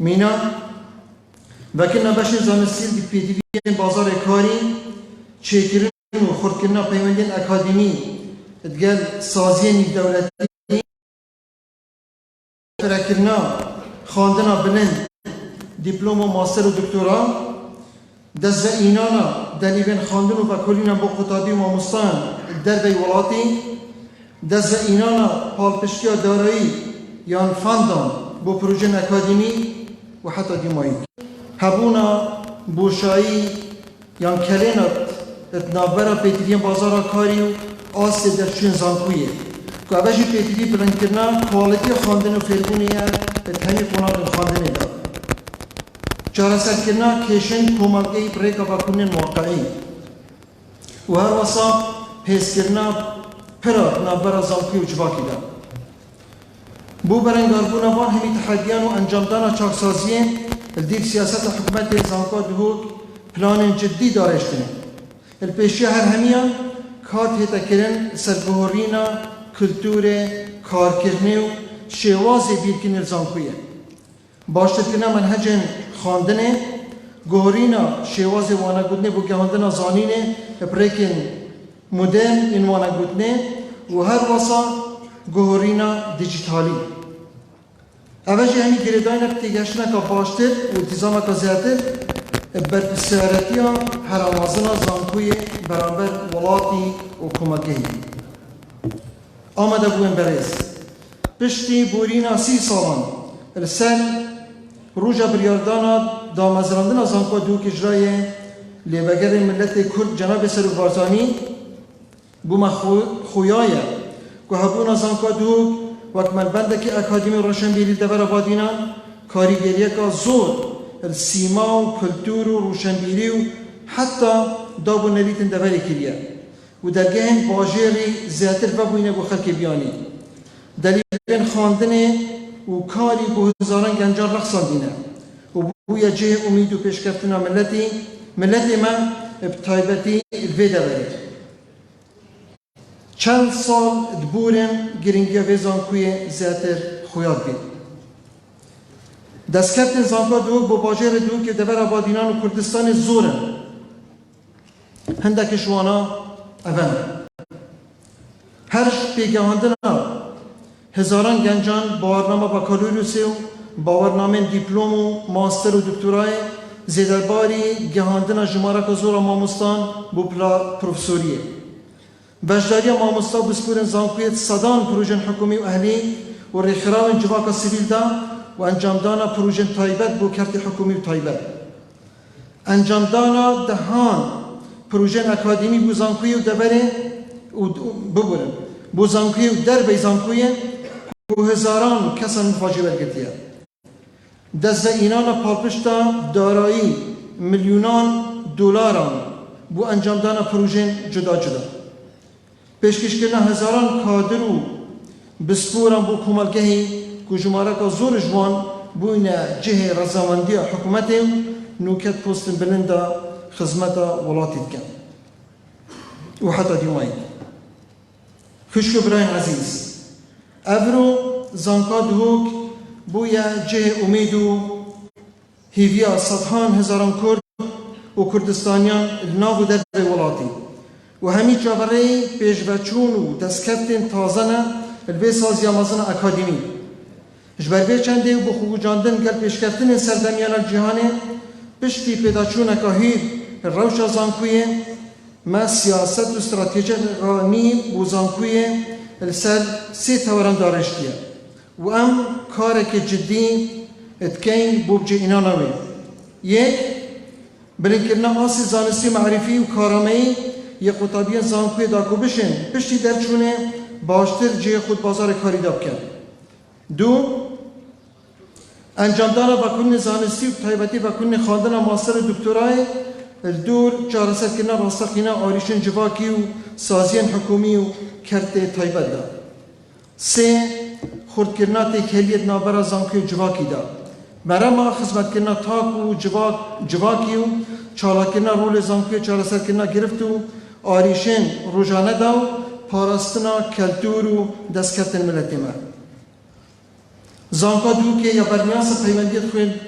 مینا وکن باشی زانستی دی پیدوی بازار کاری چیکرین و خردکردن پیوندین اکادمی ادگل سازی دولتی فرکردن خواندن بلند دیپلم و ماستر و دکترا دست و اینانا دلیون خواندن و کلینا با قطادی و مامستان در بی ولاتی دست و اینانا پالپشتی دارایی یان فاندان با پروژه اکادمی و حتی دیمایی هبونا بوشایی یان کلینات اتنابرا پیتیدین بازارا کاری و آسته در چون زانکویه که اوشی پیتیدی بلند کردن کوالیتی خواندن و فیرگونیه اتهمی قناق خواندنه داد چارەسەر کردنا کێشەی کۆمەڵگەی ڕێگە بەکردنên واقعی و هەروەسا پێشکردنا پرە ناوبەرە زانکۆی و civakî de بۆ بەرەنگاربوونا van hemî tihediyan û encamdana çaksaziyê li dîv siyaseta hikûmetê zanka dihok planên ciddî darêjtine li pêşiya her hemiyan kat hête kirin serguhorîna kultûrê karkirinê û şêwazê bîrkirînê li zankoyê baştirkirina menhecên خواندنه گوهرینا شیواز وانگودنه بو گهاندنا زانینه پریکن مدرن این وانگودنه و هر واسا گوهرینا دیجیتالی اوجه همی گریداین اکتیگشنه که باشتر و دیزامه که زیادر بر سیارتیا هر آمازنا زانکوی برابر ولاتی و کمکهی آمده بوین بریز پشتی بورینا 30 سالان السن روجا بریاردانا دامزراندن زانکو دوک اجرای لیبگر ملت کرد جناب سروک بارزانی بوما خویایه که هبونا زانکو دوک وقت ملبنده که اکادمی روشنبیری دور آبادینا کاریگریه که زور السیما و کلتور و روشنبیری و حتی دابو نلیتن دوری کریه و درگه باجری زیادر ببوینه بو خلق بیانی دلیل خواندنه و کاری به هزاران گنجان رقصاندینه و بویا جه امید و پیشکفتنا ملتی من بتایبتی ویده برید چند سال دبورن گرینگی ویزانکوی زیادر خویاد بید دستکفتن زانکا دوک با باجر دوک که دور آبادینان و کردستان زورن هندک شوانا اون هر پیگهاندن هزاران گنجان باورنامه بکالوریوس و باورنامه دیپلم و ماستر و دکترای زیدرباری گهاندن جمارک زور ماموستان بو پلا پروفسوریه وجداری ماموستا بسپورن زانکویت صدان پروژن حکومی و اهلی و ریخراون جواک سیویل دا و انجامدانا پروژن تایبت بو کرت حکومی و تایبت انجامدانا دهان پروژن اکادمی بو زانکوی و دبره و ببورن بو زانکوی و در بی زانکوی و هزاران کسان مفاجئ برگردیه دست اینان پالپشتا دارایی میلیونان دلاران بو انجام دادن پروژه جدا پیشکش کردن هزاران کادر و بسپوران بو کمالگهی که جمارک زور جوان بو این جه رضامندی حکومت نوکت پوستن بلندا خدمت ولاتی کن و حتی دیوانی خوشک براین عزیز افرو زانکا دهوک بویا جه امید و هیویا صدهان هزاران کرد و کردستانیان ناو در ولاتی و همی جاوره پیشوچون و دستکفتن تازنه الوی سازی آمازن اکادمی جبربه چنده و بخوگو جاندن گل پیشکفتن سردمیان الجهانه پشتی پیداچون اکاهیر روشا زانکویه ما سیاست و استراتیجی رانی بو زانکویه السر 3 توران دارشتیه و ام کارک جدی اتکین بوبجه اینا نوی یک بلنکرنا آسی زانستی معرفی و کارامهی یک قطابی زانکوی داکو بشن پشتی درچونه باشتر جه خود بازار کاری داب کرد دو انجامدانا بکنن زانستی و تایبتی بکنن خواندن ماستر دکترای دور جارسد کنا راستقینا آریشن جواکی و سازین حکومی و کرت تایبت دا سه خورد کرنا تکهلیت نابرا زانکی و جواکی دا مرما خدمت کرنا تاک و جواکی و چالا کرنا رول زانکی و چارسد کرنا گرفت و آریشن روزانه دا و پاراستنا کلتور و دستکتن ملتی ما زانکا دو که یا برمیاس پیوندیت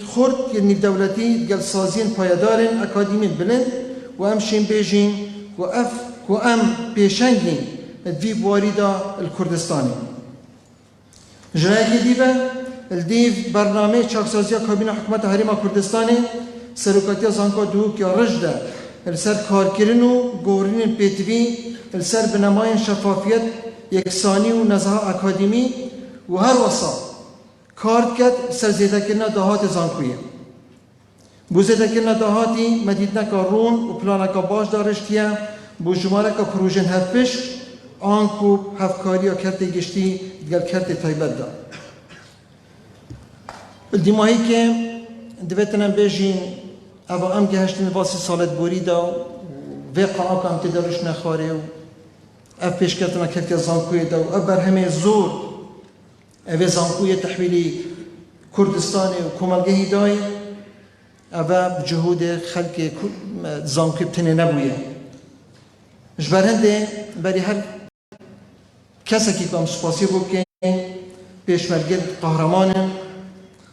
خورد که نیو دولتی گل سازین پایدارن اکادیمین بلند و ام شین بیجین و ام پیشنگین دوی بواریدا الکردستانی. جنایکی دیوه الدیو برنامه چاکسازی کابینه حکومت حریم کردستانی سروکاتی زانکا دو که رجده السر کارکرین و گورین پیتوی السر بنماین شفافیت یکسانی و نزاع اکادیمی و هر وسا کارت کد سر زیده کرنا دهات زانکویه. بو زیده کرنا دهاتی مدید نکا رون و پلانکا باش دارشتیه بو جماره که پروژن هفت آنکو هفکاری و کرت گشتی دیگر کرت تایبت دا. دیماهی که دویتنم بیجین اوا ام گهشتن واسی سالت بوری دا و قاعا که ام تدارش نخواره و اف پیشکتنا کرتی زانکوی دا و ابر همه زور اوه زانکوی تحویلی کردستانی و کمالگهی دای اوه جهود خلق زانکوی بتنه نبویه. جبر هنده بری هر کسی که کام سپاسی بکنه پیشمرگل قهرمانن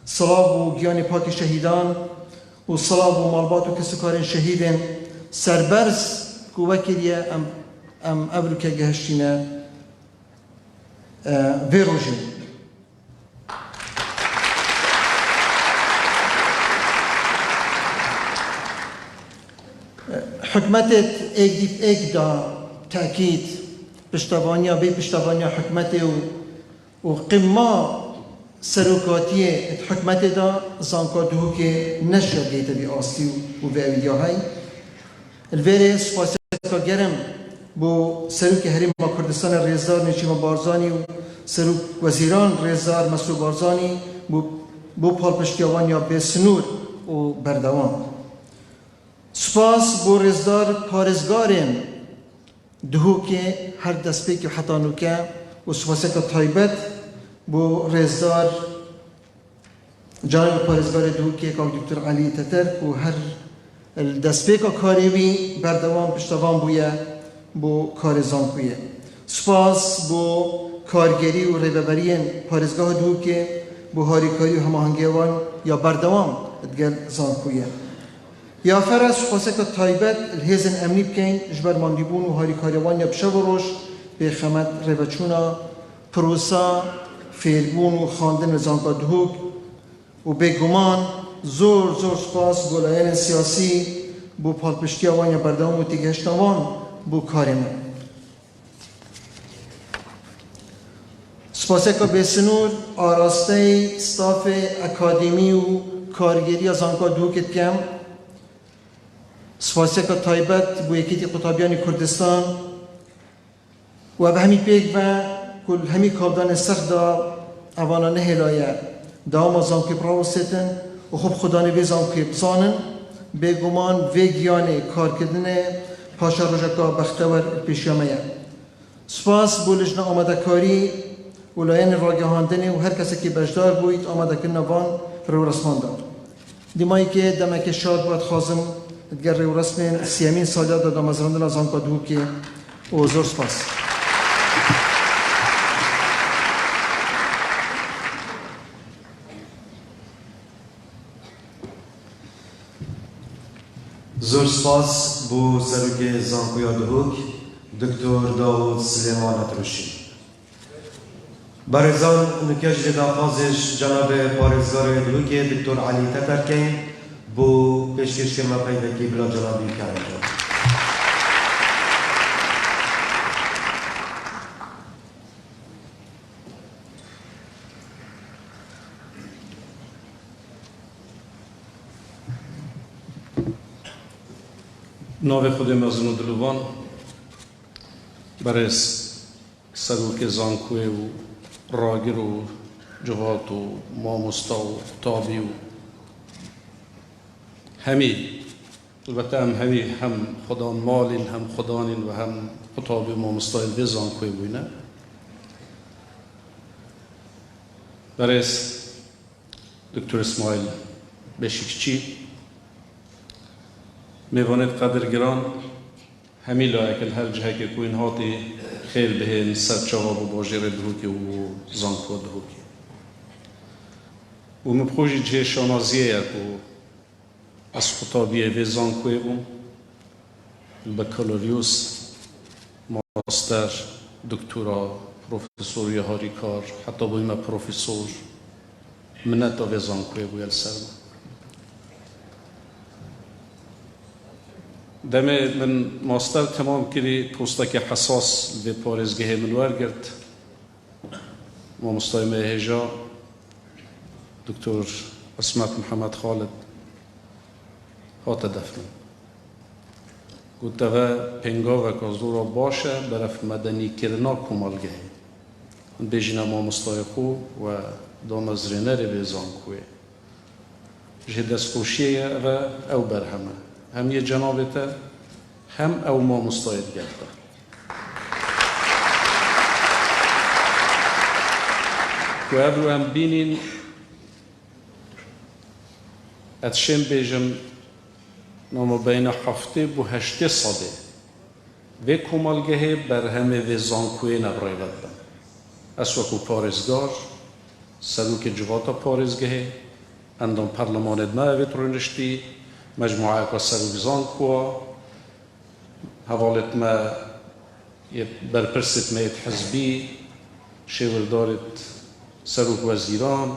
صلاب و گیان پاک شهیدان و صلاب و مالبات و کسکارن شهیدن سربرز که وکریه ام ابرو که گهشتینه ویروژین. حکمتت ایک دا تأکید پشتوانیا بی پشتوانیا حکمت و قمه سروکاتی حکمت دا زانکا دو که نشد گیت بی آستی و بی اویدیا های الویره سپاسی که گرم بو سروک حریم کردستان ریزدار نشیم بارزانی و سروک وزیران ریزدار مسعود بارزانی بو پال پشتوانیا بی سنور و بردوان. سپاس بو ریزدار پارزگارین دهو که هر دست پیک و حتانو که و سپاسی که تایبت بو ریزدار جانب پارزگار دهو که دکتر علی تترک و هر دست پیک و کاریوی بردوان پشتوان بویه بو کار زانکویه. سپاس بو کارگری و ریببرین پارزگاه دهو که بو هاریکاری و هماهنگیوان یا بردوان ادگل زانکویه. یا فرس خواستک تایبت الهیزن امنی بکن جبر ماندیبون و هاری کاریوان یا بشه وروش به خمت روچونا پروسا فیربون و خواندن زانکا دهوک و به گمان زور سپاس گلایان سیاسی بو پالپشتی آوان یا بردام و تیگهشت آوان بو کاریم. سپاسک به سنور آراسته ستاف اکادمی و کارگری زانکا دهوکت کم سپاسی که تایبت بو یکیتی قطابیان کردستان و به همی پیک و کل همی کابدان سخت دا اوانا نهلایه داما زانکی براو ستن و خوب خدا نوی زانکی بزانن به گمان وی گیانه کار کردن پاشا روژکا بختور پیشیامه. سپاس بو لجنه آمده کاری و لاین راگهاندنی و هر کسی که بجدار بوید آمده که نوان رو رسمان داد. دیمایی که دمک شاد باید خازم دیگر رو رسم سیامین سالیات دادم از راندن از آنکا دو که اوزور سپاس. زور سپاس بو سروک زانکویا دهوک دکتر داود سلیمان اتروشی. برزان نکش جدا خازش جناب پارزگار دهوک دکتر علی تترکین بو پیشکش که ما پیدا کی بلا جنابی کرده. نام خود مزن و دلوان برای سروک زانکوی و راگر و جوات و ماموستا و تابی و همی البته همی هم خدان مالین هم خدانین و هم خطابی و ماموستای به زانکوی بوینه برای دکتر اسماعیل بشیکچی میوانید قدرگران همی لایکل هر جهه که کوین هاتی خیل بهین سر چواب و باجر دهوکی و زانکو دهوکی و مبخوشی جه شانازیه کو از خطابیه ویزان کوی بوم بکالوریوس ماستر دکترا پروفسور یهاری کار حتی بویم پروفسور منت و ویزان کوی بویل سرم دم من ماستر تمام کردی پوستک حساس به پارزگاه منور گرد ما مستایم هجا دکتر اسمت محمد خالد هات دفن گوته و پنگا و کازورا باشه برف مدنی کرنا کمالگه بیجنا ما مستای خو و دامزرینه رو بیزان کوی جه دستخوشیه و او برهمه هم یه جنابته هم او ما مستاید گرده و ابرو هم بینین اتشم بیجم نامو بین هفته بو 8 صده و کمالگه بر همه و زانکوی نبرای بدن از وکو پارزگار سلوک جواتا پارزگه اندام پرلماند ما اوید رونشتی مجموعه که سلوک زانکوا حوالت ما برپرست مید حزبی شیولدارت سلوک وزیران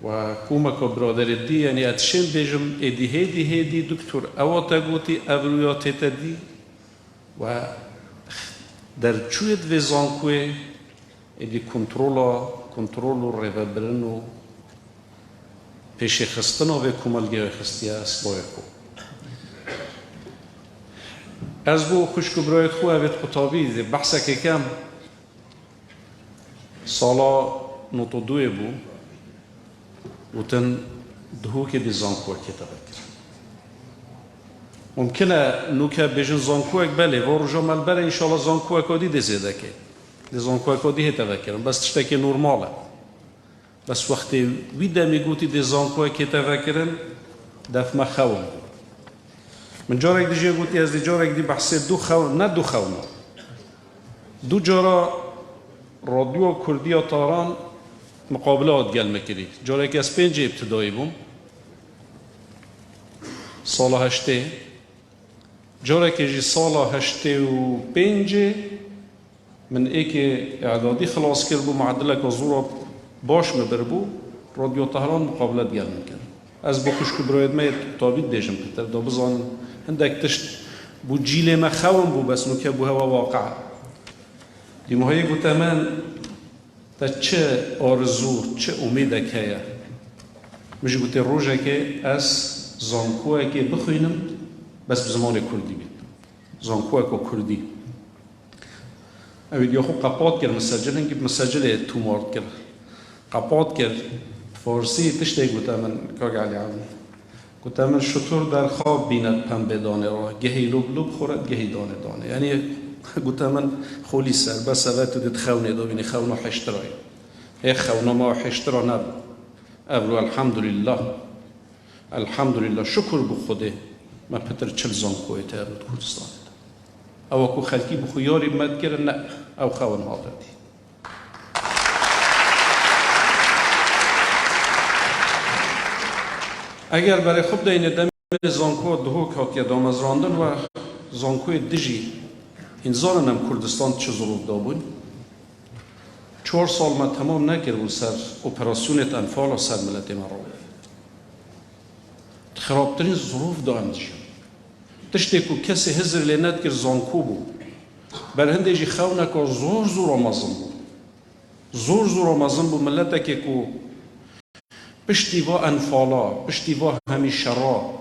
و کومک برادر دی یعنی اتشم بیجم ایدی هیدی دکتر اواتا گوتی اورویات دی و در چوید ویزانکوی ایدی کنترول و ریوبرن و پیش خستن و کمالگه خستیه اسبای خو از بو خوشکو برایت خو اوید خطابی بحثه که کم سالا نوتو دوی بو وتن دهوك دي زانكوك يتذكر ممكنه نوكا بيجن زانكوك بالي ورجع مالبر ان شاء الله زانكوك دي زيدك دي زانكوك دي يتذكر بس تشتكي نورماله بس وقت ويدا ميغوتي دي زانكوك يتذكرن دف ما خون من جارك دي جي قلت از دي جارك دي بحث دو خون نه دو خون دو جارا راديو كردية طاران مقابلات قال مكري جارك از 5 ابتدایی بوم سال 8 جارك جي سال 85 من ایک اعدادی خلاص کرد بو معدلک و زورا باش مبربو رادیو طهران مقابلات قال مكري از بو خوشکو براید ما تابید دیشم کتر دا بزان هندک تشت بو جیل ما خوام بو بس نو که بو هوا واقع دی مهایی گوتا من تا چه آرزو چه امیده که مش گوته روزه که از زانکوه که بخوینم بس به زمان کردی بید زانکوه که کردی اوید یا خو قپات کرد مسجل هنگی مسجل تومارد کرد قپات کرد فارسی تشتی گوته من کاگ علی عمو گوته من شطور در خواب بیند پنبه دانه را گهی لب خورد گهی دانه یعنی گوته من خولی سر بس اوه تو دید خونه دا بینی خونه حشترای ای خونه ما حشترا نبود اولو الحمدلله شکر بو خوده من پتر 40 زانکوی تا بود کردستان او کو خلکی بخو یاری مد کرن نه او خون حاضردی اگر برای خوب دینه دم زانکو دهو که دام از راندن و زانکوی دجی انزارنم کردستان چه ظروف دابون 4 سال ما تمام نکرد سر اپراسیونت انفال و سر ملت ما رو خرابترین ظروف دارم تشتی که کسی هزر لینت کرد زانکو بود بر هنده جی خونه که زور آمازم بود ملت که پشتی و انفالا پشتی و همیشه را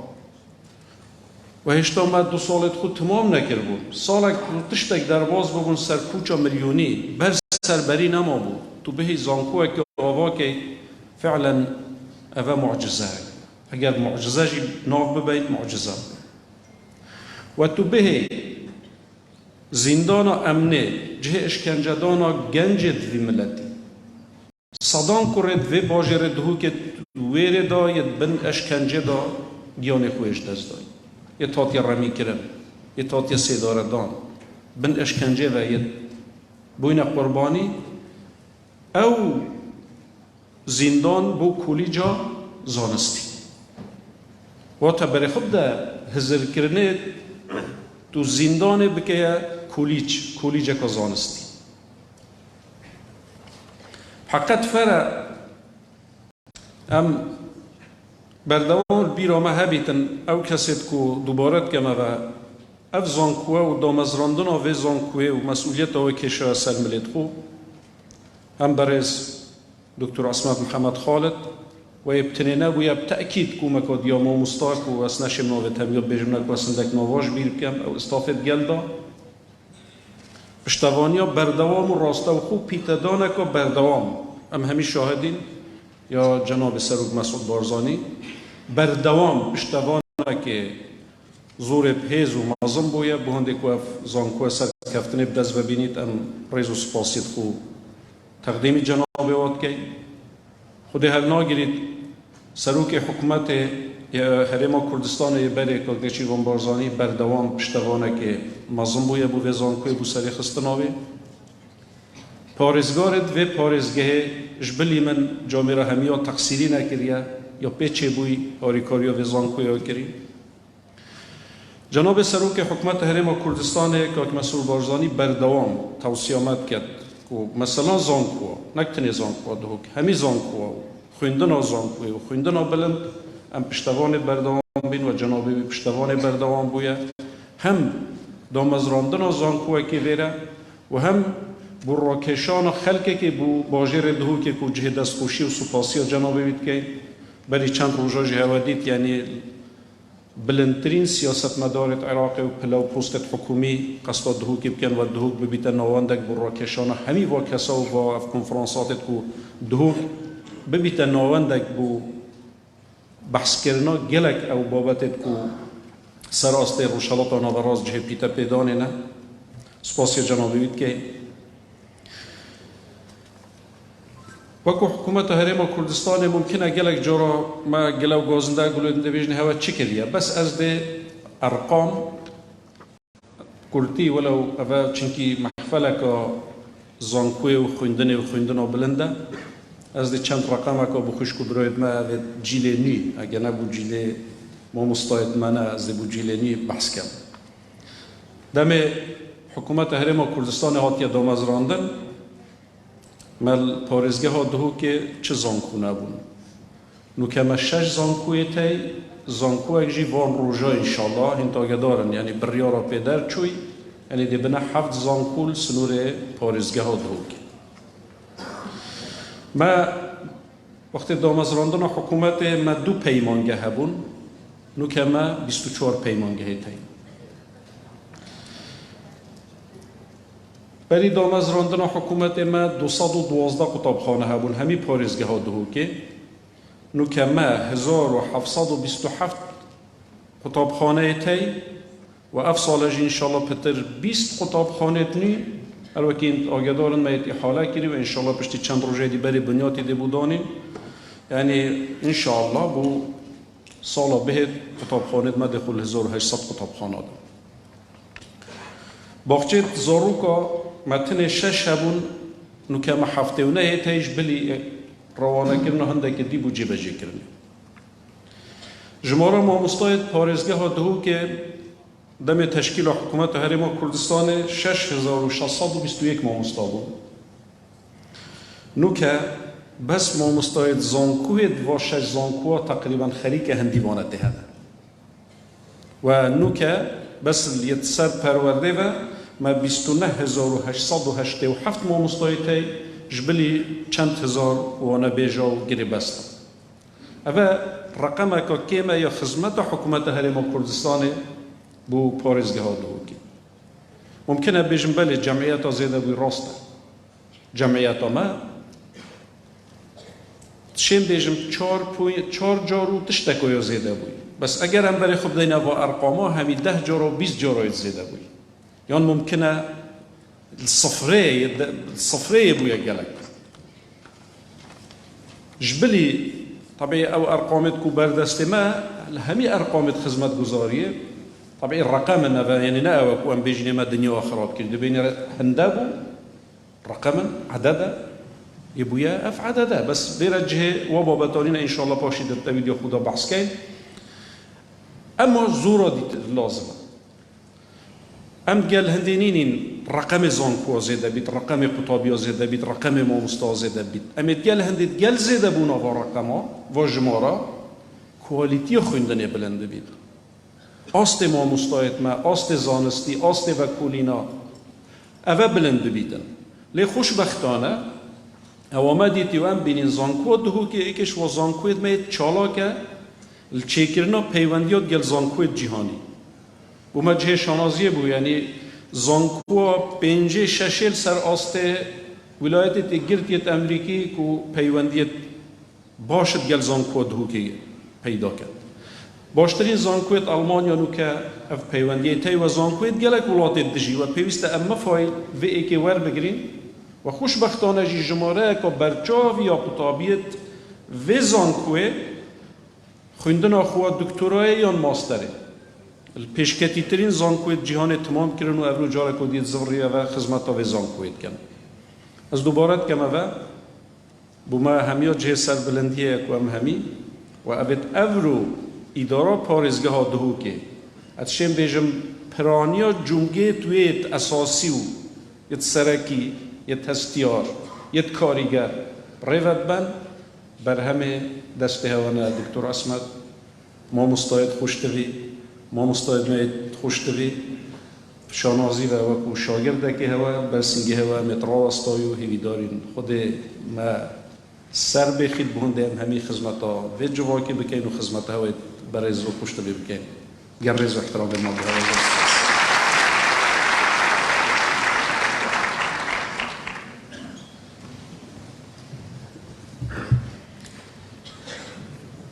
و هشتا ما 2 سالت خود تمام نکرد بود سالک تشتک درواز بگون سر کوچا میلیونی بر سربری نما بود تو بهی زانکوه که آوا که فعلا اوه معجزه اگر معجزه جی ناف ببین معجزه و تو بهی زندان امنه جه اشکنجدانا گنجد وی ملتی صدان کرد وی باجر دهو که ویره دا ید بن اشکنجه دا گیان خویش دست دای یه تاتی رمی کرن یه تاتی سیداره دان بن اشکنجه و یه بوین قربانی او زیندان بو کولیجا زانستی و تا بر خود ده هزر کرنه تو زیندان بکه کولیج که زانستی حقیقت فرا ام بردوان بیرا ما هبیتن او کسید که دوبارت که ما اف زانکوه و دامزراندن و زانکوه و مسئولیت او کشه سلملیت خو هم برز دکتر عصمت محمد خالد و ابتنینه بویا بتأکید کو مکاد یا ما مستاک و اسنشم نوه تمیاب بیجم نکو اسندک نواش بیر بکم او استافت گلدا پشتوانیا بردوام و راسته و خوب پیتدانه که بردوام ام همی شاهدین یا جناب سروک مسعود بارزانی بردوام پشتوانه که زور بهیز و مازم بویا بهنده که اف زانکو سر کفتنه بدز ببینید ام ریز و سپاسید خو تقدیم جناب واد که خود هر ناگرید سروک حکومت هرما کردستان بره کلگشی بارزانی بردوام پشتوانه که مازم بویا بو زانکوی بو سری خستناوی پارزگارد و پارزگه جبلی من جامعه همیا تقصیری نکریه یا پیچه بوی آریکاریا و زانکوی ها کری جناب سروک حکومت هرما کردستان که مسئول بارزانی بردوام توصیامت کرد که مثلا زانکو نکتنی زانکو دهوک همی زانکو خویندن زانکوی و خویندن بلند هم پشتوان بردوام بین و جنابی پشتوان بردوام بویا هم دامزراندن زانکوی که ویره و هم بو راکشان خلقی که بو باجر دهو که جه دستخوشی و سپاسی و جنابی بید که بری چند روزا جهودید یعنی بلندترین سیاست مدارت عراقی و پلاو پوستت حکومی قصد دهو که بکن و دهو ببیت نواندک بو راکشان همی و کسا و با اف کنفرانساتت که دهو ببیت نواندک بو بحث کرنا گلک او بابتت که سراسته روشالات و نوراز جه پیتا پیدانه نه سپاسی جنابی بید که وکو حکومت هرما کردستان ممکنه گلک جورا ما گلو گازنده گلونده بیجنه هوا چی کریه بس از ده ارقام کلتی ولو اوه چنکی محفله که زانکوی و خویندن و بلنده از ده چند رقم که بخوش که براید ما اوه جیل نی اگه نبو جیل ما مستاید منه از ده بو جیل نی بحث کم دم حکومت هرما کردستان هاتیه دامزراندن مل پارزگه ها دهو که چه زانکو نبون نو که ما 6 زانکوی تی زانکو اگجی وان روژا انشالله هنت آگه دارن یعنی بریارا پیدر چوی یعنی دی بنا 7 زانکول سنور پارزگه ها دهو که ما وقت دامزراندن حکومت ما 2 پیمانگه هبون نو که ما 24 پیمانگه تی بری دامزراندن حکومت ما 212 کتابخانه هبون همی پارزگه ها دهو که نو که ما 1727 کتابخانه تی و اف سالج انشالله پتر 20 کتابخانه تنی الوکین آگه دارن ما اتحاله کری و انشالله پشتی چند روزه دی بری بنیاتی دی بودانیم یعنی انشالله بو سالا بهت کتابخانه ما دخول 1800 کتابخانه دارم باقچت زاروکا متن 6 هبون نو که ما هفته و نه تیج بلی روانه کرنه هنده که دی بو جیبه جی کرنه جماره ما مستاید پارزگه ها دهو که دم تشکیل حکومت هرما کردستان 6621 ما مستابون نو که بس ما مستاید زانکوی دوا 6 زانکوها تقریبا خریک هندیوانه ده و نو که بس لیت سر پرورده و ما 29887 ما مستایته جبلی چند هزار وانا بیجا و گری بستم اوه رقم که کیمه یا خدمت حکومت هرما کردستان بو پارزگه ها دو که ممکنه بیجم بله جمعیت ها زیده بوی راسته جمعیت ها ما شیم بیجم 4 جارو تشتکوی زیده بوی بس اگر هم برای خوب دینا با ارقاما همی 10 جارو 20 جارو زیده بوی یان ممکنه الصفرية بويا قالك جبلي طبيعي او ارقامت كوبردست ما همي ارقامت خدمات گزاريه طبيعي الرقم انا يعني ناوك وان بيجني ما دنيا اخرات كده بين هندابو رقما عددا يبويا اف عدده بس بيرجه وابا بتارين ان شاء الله باشي در فيديو خدا بحث كاين اما زورا دي لازمه ام قال هندينين رقم زانكو زياده بيت رقم قطابيا زياده بيت رقم ماموستا زياده بيت ام قال هنديت قال زياده بونا ورقما وجمارا كواليتي خوندن بلند بيت است ماموستایت ما است زانستی است وکولینا اوه بلند بيتن لي خوشبختانه او ما ديتي وام بين زانكو دهو كي اكش و زانكو ما چالاكه الچيكرنا پیونديات گل زانكو جهاني و ما جه شانازيه بو يعني زانكو 5 6 سر است ولایت تگرتیت امریکی کو پیوندیت باشد گل زانكو دهو كي پیدا کرد باشترین زانکویت آلمانیا نو که اف پیوندیه تی و زانکویت گلک ولات دجی و پیوسته اما فایل و ای که ور بگرین و خوشبختانه جی جماره که برچاو یا قطابیت و زانکوی خوندن آخواه دکترای یا ماستره الپیشکتی ترین زانکویت جهان تمام کرن و افرو جاره کدید زوریه و خدمت و زانکویت کن از دوبارت کم و بما همیا جه سر بلندیه که هم همی و ابد افرو اداره پارزگاه دهو که اتشم بیجم پرانیا جمگه تویت اساسی و یت سرکی یت هستیار یت کاریگر ریوت بن بر همه دسته هوانه دکتر اسمت ما مستاید خوشتوی ما مستاید میت خوشتوی شانازی و وکو شاگرده که هوا برسنگی هوا مترا استایو هیویدارین خود ما سر بخید بونده هم همی خدمتا و جواکی بکین و خدمت هوا برای زو خوشتوی بکین گرز و احترام ما به هوا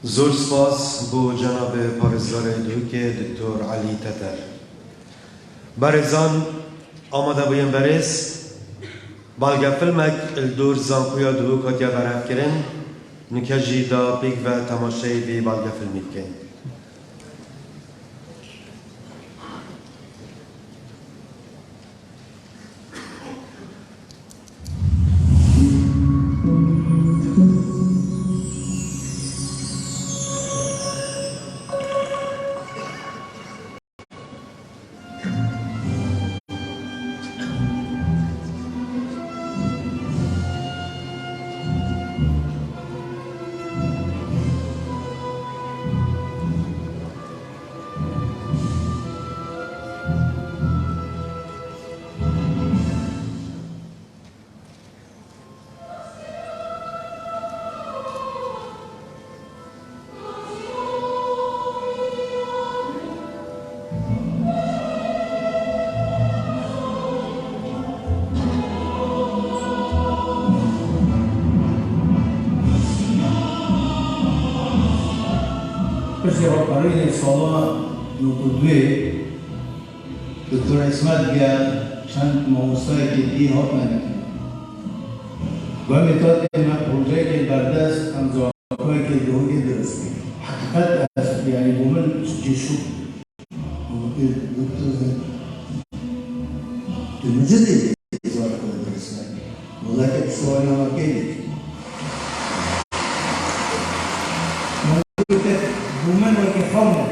زور سپاس بو جناب پارزگار دوک دکتر علی تتر برزان آماده بویم برس بالگه فیلمک الدور زانکویا دوک هاتیا برف کرن نکجی دا بیگ و تماشای بی بالگه فیلمی بکن پس رابطه سالا نوکدوی دکتر اسمت گرد چند ماموستای که دی هات نمیکنه و میتاد ما پروژه که بردست هم زاکایی که دوگی درستی حقیقت است یعنی بومن جشو دکتر تنجدی زاکایی درستی والله که سوال نمکیدی ومن وكفرنا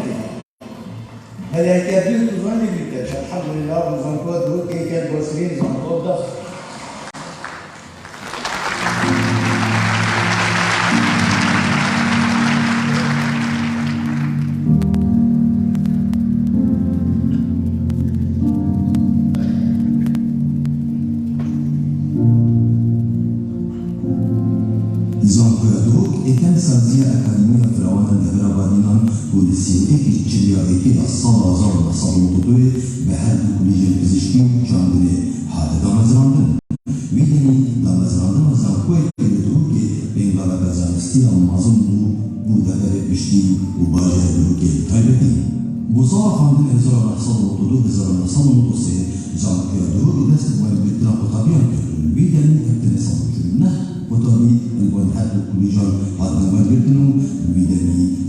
هل يكادون تظن بك الحمد لله وزنكود هو كي كان بوسرين زنكود ضخ كان سازية أكاديمية فرعون الهربانيان ولسيوئي تشريعي الصلاة زار الصلاة تطوي بهذا كلية الفيزيشكي جاندني هذا دامزراندن ويدني دامزراندن وزاكوي كدوكي بين دالا زانستي المعظم بودافر بشتي وباجه دوكي تايبتي بوصار خاندن هزار الصلاة تطوي هزار الصلاة تطوي زانكي دوكي دست ويبتنا وطبيعا ويدني كابتن صلاة جنة وطبي الوالحات الكليجان هذا ما قلتنو بيدني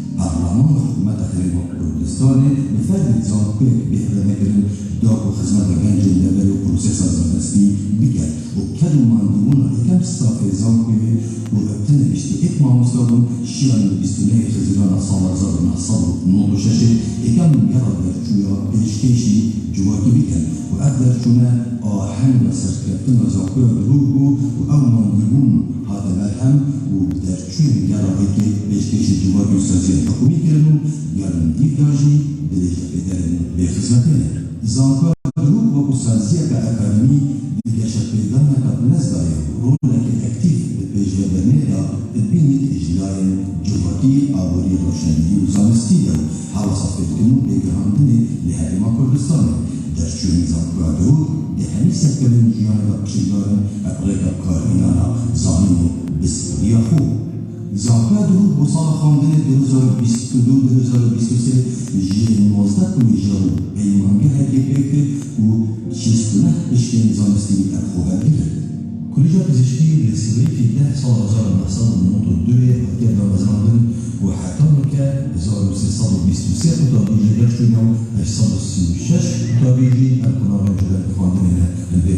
برلمان حكومة خير وقود کردستان بفرد زانکوی بهره نکرن داغ و خدمت گنج لبل و پروسس زانستی بکرد و کل و ماندوون اکم ستاف زانکوی و ابتن بشتی ایک ماموستادون شیران بستونه خزیران سال 1996 اکم یرا درچویا پیشکشی جواکی بکرد و اقدر چونه آهن و سرکرتن و زانکوی دروگو و او ماندوون هذا الهم ودرچوی یرا که پیشکشی جواکی سازی حکومی کردن یارن دیگاجی دلیجه بدرن به خدمتنه زانکوی دروگ و سازی که اکادمی دیگه پیدان قبل نزدای رولك اكتيف بجبرنه دا ببینید اجلای جواکی آوری روشنی و زانستی دا حالا صفت کنون بگرهاندنه لحرما کردستان در چون زانکوی دروگ ده همی سکرن جیان دا بشیدارن اقلیق کارینانا زانین و بسپریا خوب زانکوی دروگ با سال خواندن 2022-2023 جه 19 کمیجارو پیمانگه هرگی بکر و 69 اشکین زانستی ارخوبه گرد کلیجا پزشکی لسیوی که 10 سال 1992 هاتیه دامزراندن و حتی نکه 1323 اتابیجی درشتونیو 836 اتابیجی الکنارن جدر خواندن به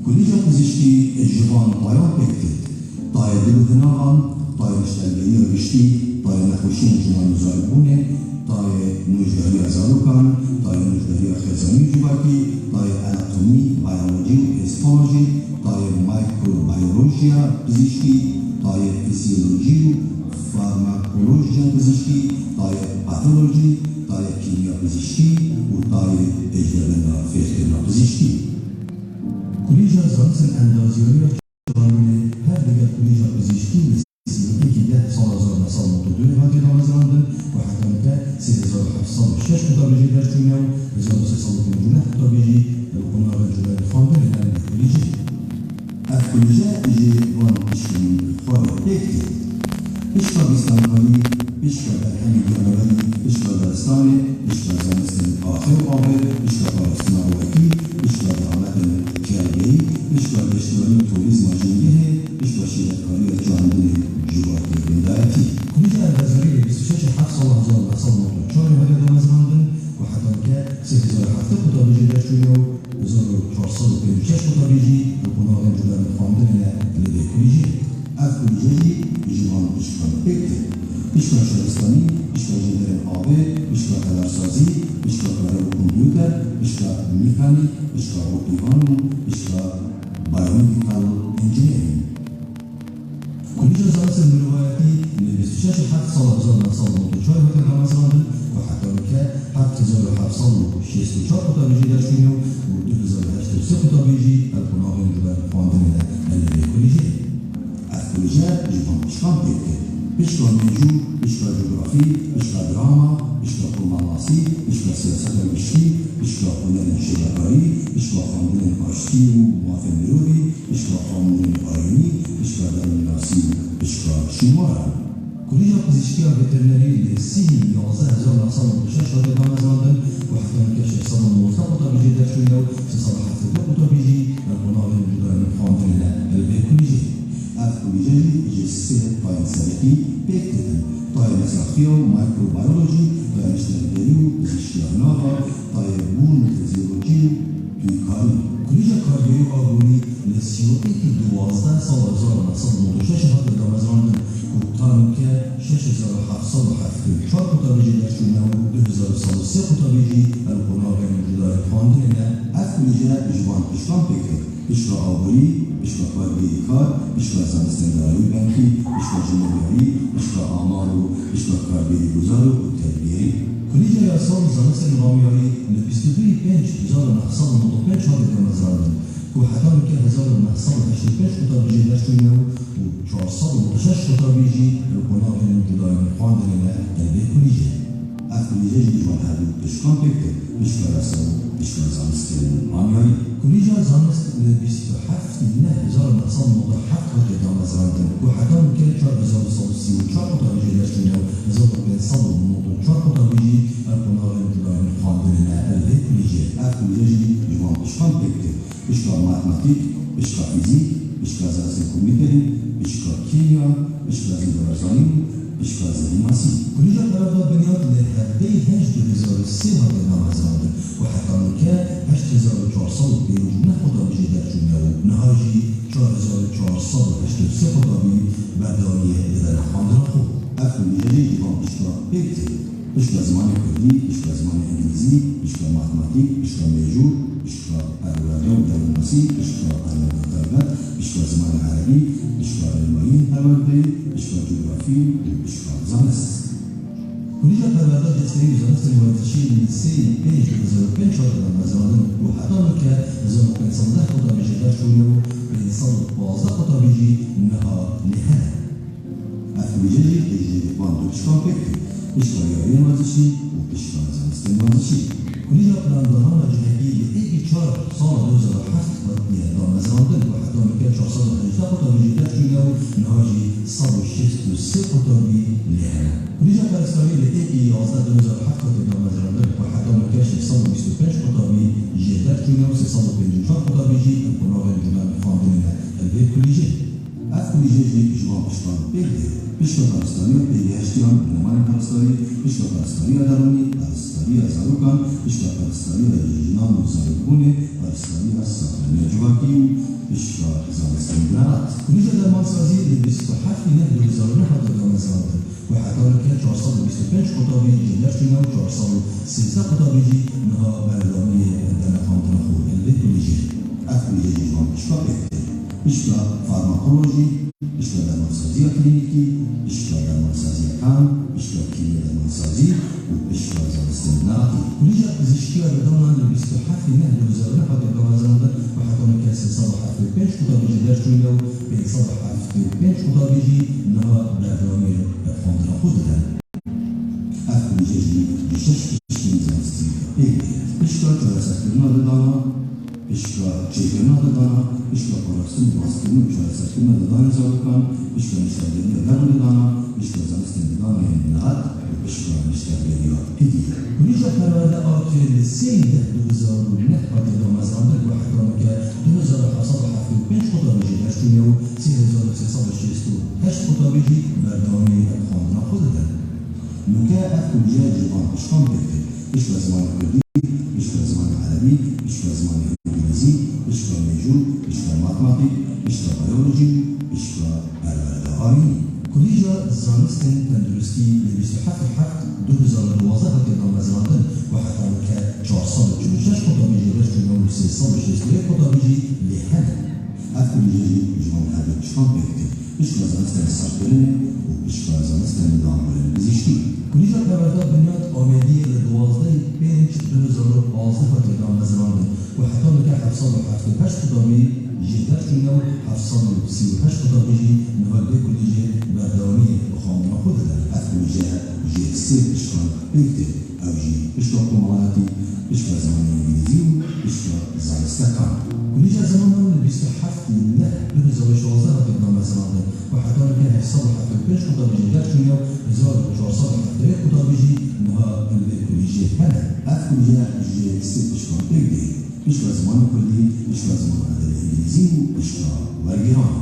کلیجا پزشکی جوان پایان بکتد طای دلوتناغان طای مشتلگیی و گشتی طای نخوشین جوان زاربونه طای نوجداری ازاروکان طای نوجداری خزانی جواکی طای اناتومی بیولوژی و هیستولوژی طای مایکروبیولوژیا پزشکی طای فیزیولوژی و فارماکولوژیا پزشکی طای پاتولوژی طای کیمیا پزشکی و طای اجربنا فیرکرنا پزشکی کلیجا زانسن اندازیاری هر دیگر کلیجا پزشکی لسیوی که 10 سال 1992 هاتی دامزراندن و حتی نکه 3706 اتابیجی درچونیو 1350 اتابیجی القناغ الجلال خواندن لن کلیجی الکلیجا ایجی وان اشکین خواه بکتی اشکا بیستانکاری اشکا برهمی گرانوری اشکا درستانی اشکا زانستن آخر و آخر اشکا پارستان آوکی اشکا دعامت کرگهی اشکا بشتوانی توریزم جنگه اشکا شیرکاری جواندن جواتی بندایتی کلیجا الوزاری 26 7 سال 1994 هاتی دامزراندن و حتی نکه 3007 اتابیجی درچونیو 1456 اتابیجی القناغ الجلال خواندن لده کلیجی الکلیجی جوان اشکا بکتی اشکا شهرستانی اشکا جندرن آبه اشکا تلرسازی اشکا کار کمپیوتر اشکا میکانیک اشکا اوپیوانو اشکا بایومediکال انجینیرینگ کلیجا زانسن مروایتی 26 7 سال 1994 هاتی دامزراندن و حتی نکه 7764 اتابیجی درچونیو و 2083 اتابیجی القناغ الجلال خواندن لده کلیجی الکلیجا جوان اشکا بکتی اشکا منجو، اشکا جغرافی، اشکا دراما، اشکا پروماناسی، اشکا سیاست گشتی، اشکا هنر شبکاری، اشکا خواندن آشتی و موافق مروی، اشکا خواندن آینی، اشکا درمناسی، اشکا شمارا کلیجا پزشکی وترنری لسی 11996 هاتی دامزراندن و حتی نکه 619 اتابیجی درچونیو 372 اتابیجی القناغ الجلال خواندن به کلیجی الکلیجی جسه پایان سرکی بکتدن طای مساخی و مایکروبیولوژی طای اشتراکگری و پزشکی آناغا طای بون فیزیولوژی و تویکاری کلیجا کارگری و آبونی لسیوی که 12 سال 1996 هاتی دامزراندن و تانو که 6774 اتابیجی درچونیو 2003 اتابیجی القناغ الجلال خواندن الکلیجا جوان اشکان بکتد اشکا آبوری اشکا کارگری کار اشکا زانستنداری بنکی اشکا جنوبیاری اشکا آمار و اشکا کارگری گذار و تربیه کلیجا یاسال زانست نظامیاری ل 22/5/1995 هاتی دامزراندن و حتی نکه 1985 اتابیجی درچونیو و 406 اتابیجی القناغ الجلال خواندن به کلیجا الکلیجا جوان هردو اشکان بکتد اشکا رسال اشکا زانستن نظامیاری کلیجا زانست ل 27/9/1997 هاتی دامزراندن و حتی نکه 4134 اتابیجی درچونیو 1594 اتابیجی القناغ الجلال خواندن به کلیجا الکلیجا جوان اشکان بکتد اشکا ماتماتیک اشکا فیزیک اشکا زانستن کمپیوتری اشکا کیمیا اشکا زیبارزانی اشکا زدیماسی کلیجا طرفدار بنیاد لهرده سي هذا نمازران وحتى نكا 8450 خطابي جدار جمعو نهاجي 4483 خطابي بعدانية إذا نحاضر خو أفل جديد ديوان بشكا بيكتي بشكا زمان كردي بشكا زمان إنجليزي بشكا ماتماتيك بشكا ميجور بشكا أولاديون ديموسي بشكا ألمان بشكا زمان عربي بشكا علمين هرمالبي بشكا جغرافي بشكا زانس كلية البلدات الجزائرية وزارة المهندسين للسي بيج وزارة شهر المزارع وحتى مكة زمان كان صندوق خطابي جدار شويو بين صندوق بازار خطابي إنها نهاية أفريجي بيجي باندو بشكا بيكتي بشكا يارين مهندسين وبشكا زانستين مهندسين كلية البلدات الجزائرية لأي شهر صار 2007 بدأ مزارع وحتى مكة شهر صندوق خطابي جدار شويو نهاجي صندوق الشيخ والسي خطابي نهاية كلية الإسلامية لأي أعضاء 2007 بدأ مزارع وحتى مكة صندوق 25 خطابي جدار شويو صندوق 24 خطابي جي القناة الجمال فاندين البيت كلية أفريجي جوان بشكا بيكتي بشكا الإسلامية بيجي هشتيان بنمان الإسلامية بشكا الإسلامية داروني الإسلامية زاروكان بشكا الإسلامية جنان وزاركوني الإسلامية الساقلية جواكيو بشكا زانستين بنارات كلية درمان سازي اللي بيستحق في نهد وزارنا حتى دامزران وحتى لكي 425 خطابي جدار شنو 416 خطابي جي نها بردامية عندنا فانتنا خور البيت كلية أفريجي جوان بشكا بيكتي بشكا فارماكولوجي بشكا درمانسازية كلينيكي بشكا درمانسازية كان بشكا كيمياء درمانسازي وبشكا زانستين بناراتي كلية زشكيا بدونا اللي بيستحق في نهد وزارنا حتى دامزران وحتى لكي 625 خطابي جدار شنو 625 خطابي جي نها بردامية فانتنا خور أفريجي بشكا بشكين زانستين بشكا جراسات كلمة دانا بشكا چیکنا دانا بشكا قرصن واسطن جراسات كلمة دانا زاركان بشكا مشتاقين دانا دانا بشكا زانستين دانا ينات بشكا مشتاقين إديا كلية فرادة آخر السيد 2009 بدأ مزرعة وحتى مكة 2025 خطابي جدار شنو 3668 خطابي بردامي خاندنا خودتن نكا أكلية جوان بشكا بيكتي بشكا زمان كردي بشكا زمان عربي بشكا زمان إنجليزي بشكا ميجور بشكا ماتماتيك بشكا بيولوجي بشكا ألماني كلية زانستين تندرستي اللي بيستحق الحق 2012 بدأ مزرعة وحتى مكة 446 خطابي جدار شنو 663 خطابي لهنا أكلية جوان هذا بشكا بيكتي بشكا زانستين ساكريني وبشكا زانستين دامبل بزيشتي كلية البلدات بنيات آمدية لدوازده بينش 2012 بدأ مزرعة وحتى مكة 778 خطابي جدار شنو 738 خطابي نهالبي كلية بردامية وخامنة خودها أفريجي جي سي بشكا بيكتي أو جي بشكا قمالاتي بشكا زمان إنجليزي بشكا زانستكان كلية زمان اللي بيستحق له 2012 بدأ مزرعة وحتى مكة 778 خطابي جدار شنو 1400 خطابي نهالبي كلية هنا أفريجي جي سي بشكا بيكتي بشكا زمان كردي بشكا زمان عدل إنجليزي بشكا ورقيران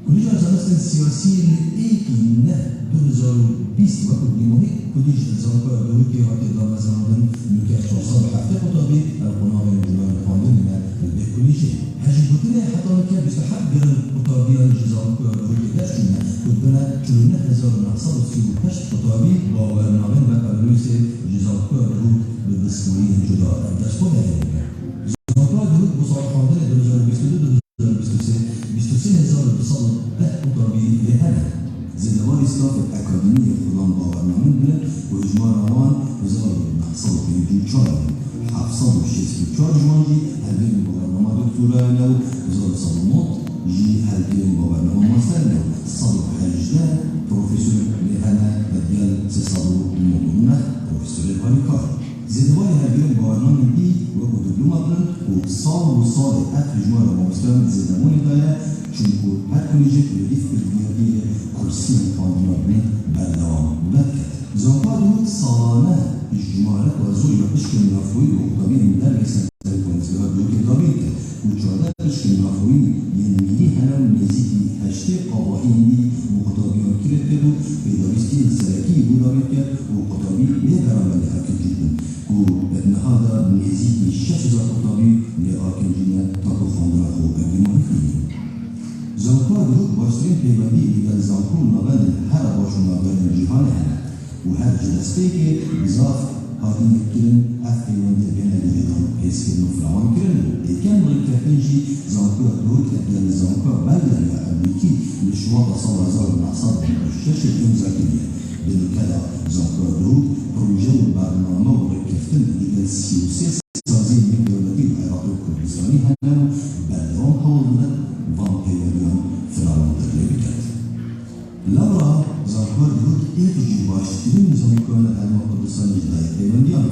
كلية زانستين السياسية لأيكي نه 2020 وقت ديموهي كلية زانكا بروكي حتى دا مزرعة نكا 407 خطابي القناة الجمال فاندين البي كلية حاجة بطنة حتى نكا بيستحق قرن خطابي زانكا بروكي داشتنا كتبنا 4938 خطابي وورنامين بقلوسي زانكا بروك ببسكولين جدا داشتنا زانكا بروك بصار فاندين 2022 خطابي لهنا زندوان إسلاف الأكاديمية خلال باورنامين بلد وإجماع روان وزارة نحصل في جوشار حفصل وشيس جوشار جوانجي هلبين باورنامة دكتورة لو وزارة صالونات جي هلبين باورنامة ماستر لو صالو حاجدان بروفيسور لهنا بديال سيصالو المدونة بروفيسور الهاريكار زندوان هلبين باورنامين دي وكو دبلوماتن وصال إجماع روان مسلم زندوان دايا چونکو هر کلیجه کلیف کلیه کرسی فاندیابی بردام مدکت زنبا دود سالانه اجماعات و زوی و اشکل نافوی و خطابی اندر بسن کنزگاه دو کتابی که و چارده اشکل نافوی ینمیلی هنم نزیدی هشته قواهی و خطابی ها کلت کرد و بیداریستی سرکی بوداوید کرد و خطابی به برامل حقیقی جدن و جلسته که بزاف هاتين كلن أثقل وانت بين الجدام يسكن فلان كلن كان مركبينجي زانكوا دور كتير زانكوا بلد يا أمريكي لشواء صار زار العصر الشاشة الإنزاكية بالكذا زانكوا دور بروجة البرنامج مركبتن إلى السياسة سازين من دولتي العراق الكردستاني هنو بلدان حولنا فامبيريان فلان تدريبكات لورا زانكوا دور إلتجي باشترين زانكوا لأنه الكردستاني جداي ديونديان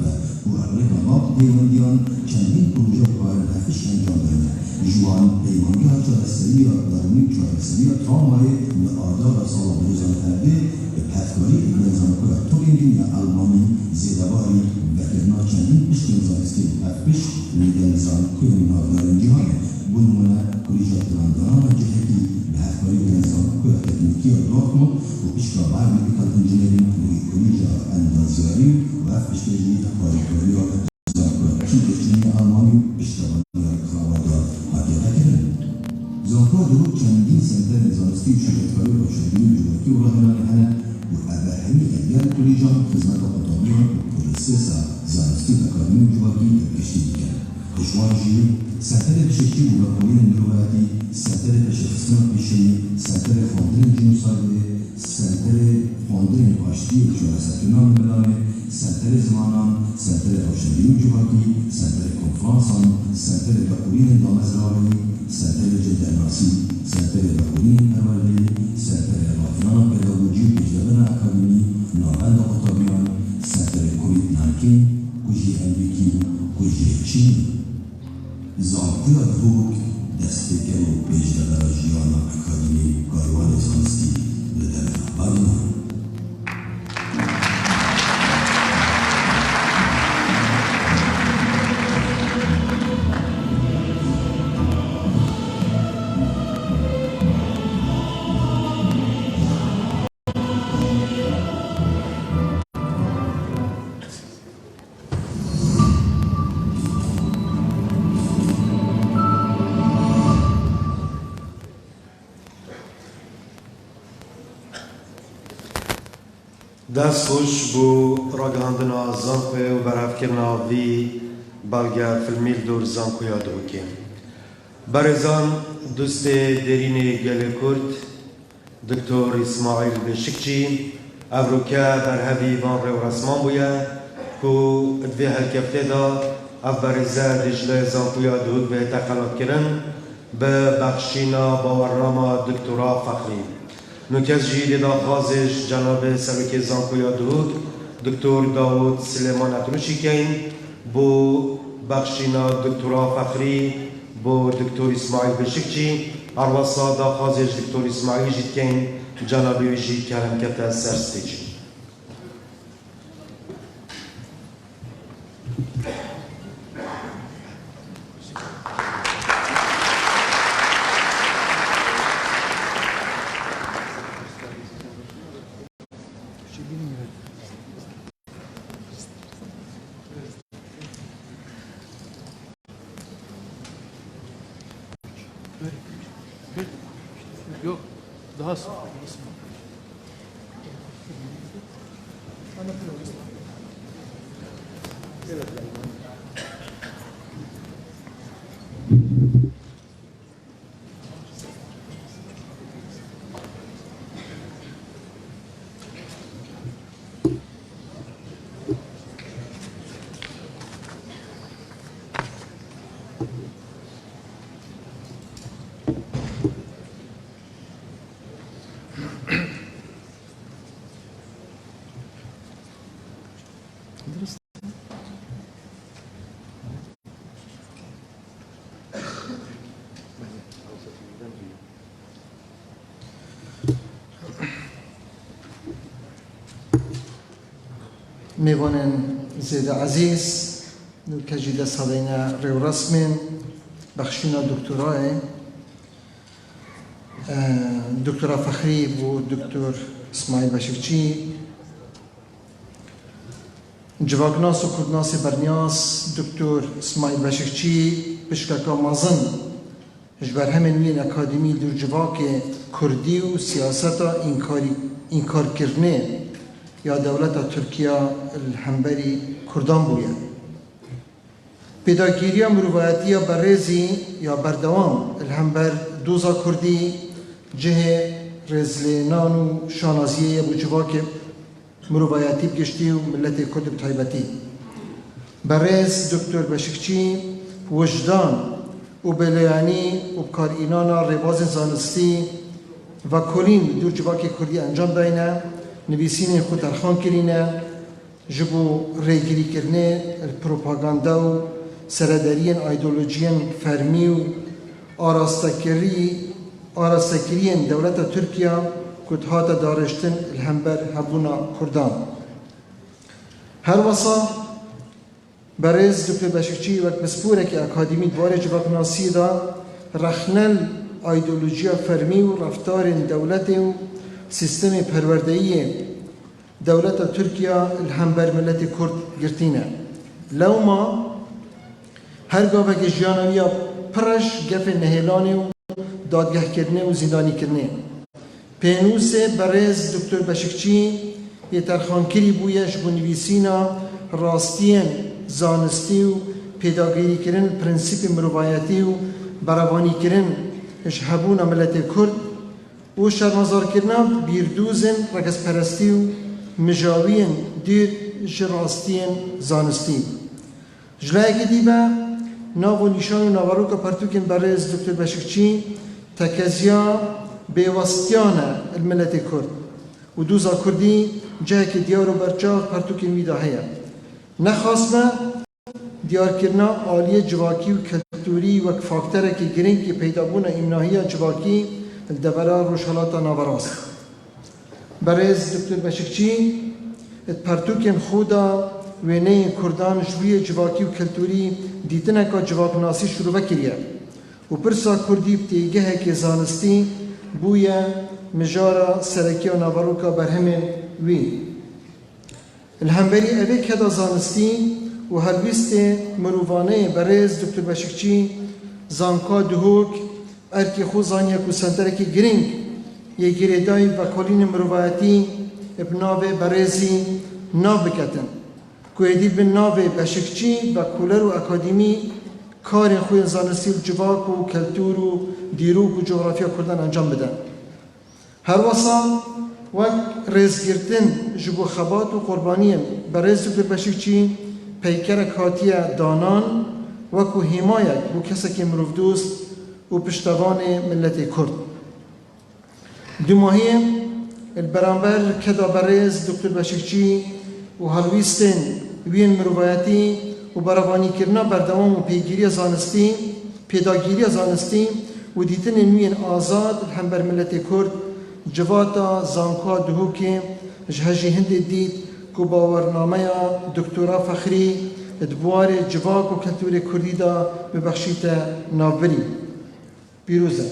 وأمريكا ناب ديونديان چندین پروژه قائل هفش انجام داده جوان پیمانگی ها چهارسنی درمی چهارسنی ترامای لآردار سال 2010 به پتکاری نظام کار تورینگی یا آلمانی زیدواری و کرنا چندین پشت زانستی هفش نظام کار ناردارنگی های بنمونه کلیجات دراندان و جهتی به پتکاری نظام کار تکنیکی دورتموند و پیشکا بایومدیکال انجینیرینگ و کلیجا اندازیاری و هفش کلیجی تقاریکاری و چیزی آلمانی اشتغال خواهد حقیقت کرد. زانکوا دروب چندین سنتر زانستی و شرکت‌های روشنگری جوکی و راهنمایی هنر و ابرهمی اگر کلیجان خدمت خطابیان و پروسس زانستی و کارمی جوکی تکشتی کرد. اشوانجی سنتر بشکی و راهنمایی نروتی، سنتر بشخصان پیشی، سنتر فاندرین جنوسایی، سنتر فاندرین پاشتی و چهارسکنان ملای، سنتر زمانان، سنتر روشنگری جوکی، سنتر کنفرانسان، سنتر بقولین دامزراوی، سنتر جدرناسی، سنتر بقولین پروردی، سنتر رافنان پداگوژی و پیشدادن اکادمی، نابند خطابیان، سنتر کووید-19، کجی امریکی، کجی چین. زانکوا دروک دستکر و پیشدادن جیان اکادمی کاروان زانستی لدن آبادان. دست خوش بو راگهاندنا زانکوی و برافکرنا وی بلگه فیلمیل دور زانکویا دوکی برزان دوست درین گل کرد دکتر اسماعیل بشکچی افروکه برهوی وان رو رسمان بویا کو ادوی هلکفته دا اف برزه دجله زانکویا دود به تخلق کرن به بخشینا باورنامه دکترا فخری نوکز جیل داخوازش جناب سبک زانکویا دود دکتر داود سلیمان اتروشی کن بو بخشینا دکترا فخری بو دکتر اسماعیل بشکچی ارواسا داخوازش دکتر اسماعیل جید کن جنابی ویجی کرمکت سرستیچ Yok, daha میوانن زید عزیز نو کجیده سالینه رو رسمین بخشینا دکتراه دکترا فخری و دکتر اسماعیل بشکچی جواگناس و کردناس برنیاس دکتر اسماعیل بشکچی بشکاکا مازن جبر همین وین اکادمی در جواک کردی و سیاستا اینکار کرنه یا دولت ترکیه الهمبری کردان بوده. پیداگیری مروایتی بررزی یا بردوام الهمبر دوزا کردی جه رزلینان و شانازیه بوجواک مروایتی بگشتی و ملت کرد بتایبتی. برز دکتر بشکچی وجدان و بلیانی و بکار اینانا رباز زانستی و کلین دور جواک کردی انجام داینه نویسین خود ترخان کرینه جبو ریگیری کرنه پروپاگاندا و سردارین ایدولوژیان فرمی و آراستکرین دولت ترکیه کد هاتا دارشتن الهمبر هبونا کردان. هر وصا برز دکتر بشکچی وقت بسپوره که اکادمی دواره جواک ناسی دا رخنل ایدولوژیا فرمی و رفتار دولت و سیستم پروردهی دولت ترکیه الهمبر ملت کرد گرتینه. لو ما هر گاوه که جیانویا پرش گف نهیلانی و دادگه کرنه و زندانی کرنه. پینوس برز دکتر بشکچی یه ترخانکری بویش بنویسینا راستین زانستی و پیداگیری کرن پرنسیپ مروایتی و بروانی کرن اشهبون ملت کرد و شرمزار کرنا بیردوزن رکس پرستی و مجاوین دیر جراستین زانستی. جلائه که دیبه ناو و نشان و ناوروک پرتوکن برز دکتر بشکچی تکزیا بیوستیانه الملت کرد و دوزا کردی جه که دیار و برچاو پرتوکن ویدا هیا. نخواستمه دیار کرنا آلیه جواکی و کلتوری و فاکتره که گرنگ که پیدا بونه امناهی جواکی الدبرا روشالاتا ناوراست. برز دکتر بشکچی ات پرتوکن خودا وینه کردان جوی جواکی و کلتوری دیتنه که جواک ناسی شروع بکریه و پرسا کردی بتیگه که زانستی بویا مجارا سرکی و ناوروکا برهمه وی. الهمبری اوه کدا زانستی و هلویست مروانه برز دکتر بشکچی زانکا دهوک ارکی خو زانیا کو سنترکی گرینگ یه گریدای و کلین مروایتی ابناو برزی ناو بکتن که ایدید به ناو بشکچی و کولر و اکادمی کار خوی زانستی و جواک و کلتور و دیروک و جغرافیا کردن انجام بدن. هر وصا وقت رزگرتن جبو خبات و قربانیم برز دکتر بشکچی پیکرک هاتیه دانان وکو حمایت بو کسک مروف دوست و پشتوان ملت کرد. دو ماهی البرانبر کدا برز دکتر بشکچی و هلویستن وین مروایتی و براوانی کرنا بردوام و پیداگیری زانستی و دیتن نوین آزاد همبر ملت کرد جواتا زانکا دهو که جهجی هند دید که باورنامه دکتورا فخری ادبوار جواک و کلتور کردی دا ببخشیت ناوری. پیروزه.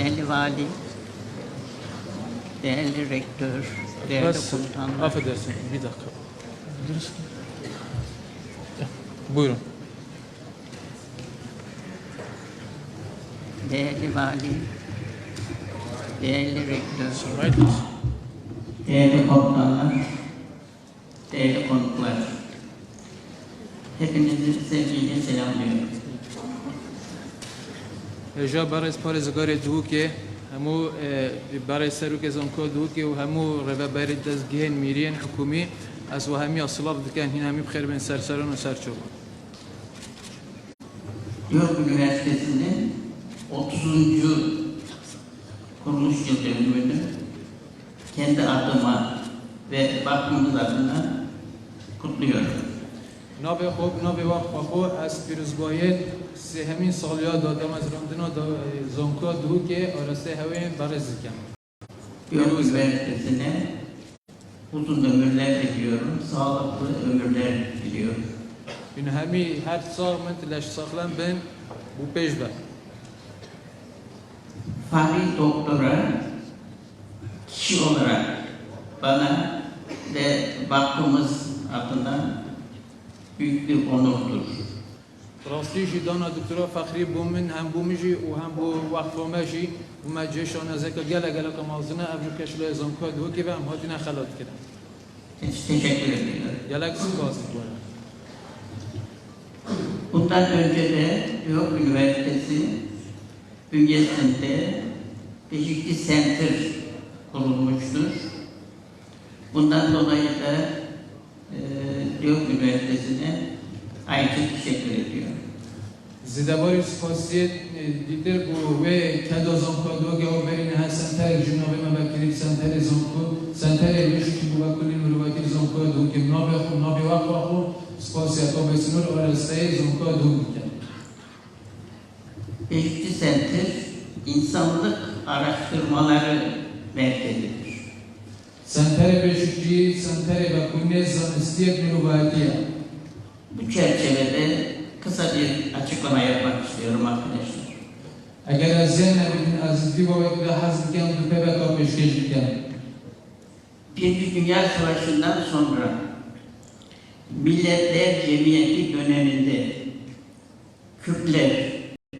değerli vali, değerli rektör, değerli komutanlar, Affedersin, bir dakika. Buyurun. değerli vali, değerli rektör, Right. değerli komutanlar, değerli konuklar. Hepinizi sevgiyle selamlıyorum. جا برای پارێزگارێ دووکێ هەموو برای سەرروکێ زانکۆ دووکێ و هەموو ڕێبەبەری دەستگەهێن میریەن حکومی ئەس و هەمی ئەسڵاف دکەن هین هەمی بخێربێن سەرسەران و سەرچۆ. York Üniversitesi'nin 30. kuruluş yıl dönümünü kendi adıma ve vakfımız adına kutluyorum. نابێ خۆ نابێ وا خۆ ئەس پیرۆزبایەت سێ هەمین ساڵیا دادەمەزراندنا زانکۆ دووکێ ئارەستێ هەوێن بەڕێز دکەن. York Üniversitesi'ne uzun ömürler diliyorum, sağlıklı ömürler diliyorum. Bin hemi her sağ من تلش ساخلم بن bu pêş be. Fahri doktora kişi olarak bana ve vakfımız adına büyük bir onurdur. راستی جی دانا دکترا فخری بو من هم بو میجی و هم بو وقت ماجی و ما جشان از که گله کمازنه ابرو کشله زانکو دو که هم هاتینا خلات کردن. Teşekkür ediyorum. گله سپاس میکنم. Bundan önce de York Üniversitesi bünyesinde Beşikli Center kurulmuştur. Bundan dolayı da York Üniversitesi'ne ayrıca teşekkür ediyorum. زدباری سپاسیت دیدر بو و کدا زانکو دو که او برین ها سنتر جنابه مبکری سنتر زانکو سنتر بیش که بو کلی مروکری زانکو دو که نابه وقت خو سپاسیت او بسنور آرسته زانکو دو میکن. Beşikli Center insanlık araştırmaları merkezidir. سنتر بیشکی سنتر با کنی زانستیت مروکیه. Bu çerçevede kısa bir açıklama yapmak istiyorum arkadaşlar. اگر از ذهن نبودین از دیو و حذف کن دو پی بکا پیشکش کن. Birinci Dünya Savaşı'ndan sonra Milletler Cemiyeti döneminde Kürtler,